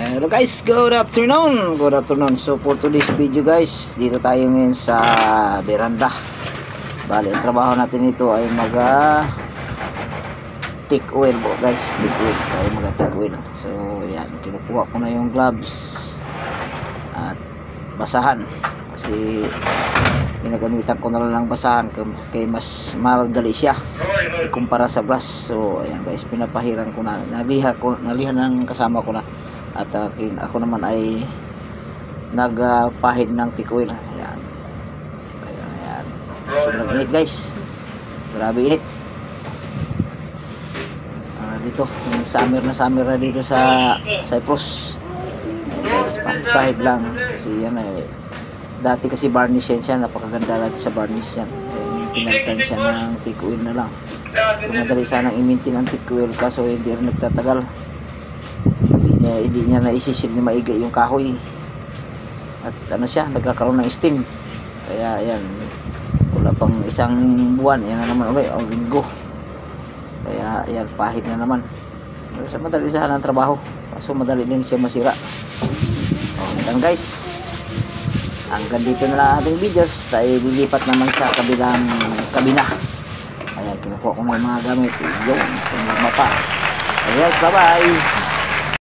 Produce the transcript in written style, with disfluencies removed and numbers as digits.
Hello guys, good afternoon. Good afternoon. So for today's video guys, dito tayo ngayon sa beranda. Bali, ang trabaho natin ito ay take oil po guys. Take oil. Tayo take oil. So yan, kinukuha ko na yung gloves at basahan. Kasi ginagamitan ko na lang ng basahan kay mas madali siya ikumpara sa brush. So ayan guys, pinapahiran ko na. Nalihan ng kasama ko na. At ako naman ay nagpahid ng take oil. Ayan. Ayan. Sobrang init guys. Grabe init. Dito, yung summer na dito sa Cyprus. Ayan guys, pahid lang. Kasi yan ay dati kasi varnish yan siya. Napakaganda natin sa varnish yan. Pinalitan siya ng take oil na lang. So madali sanang i-maintain ang take oil kaso hindi rin nagtatagal. Hindi niya naisisid ni maiga yung kahoy at ano siya, nagkakaroon ng steam. Kaya ayan, wala pang isang buwan, yan na naman ulit, ang linggo. Kaya ayan, pahid na naman. So madali sana ang trabaho, kaso madali din siya masira. Hanggang guys, hanggang dito na lang ating videos. Tayo lilipat naman sa kabilang kabina. Ayan, kinukuha ko na yung mga gamit yung mapa. Okay guys, bye bye.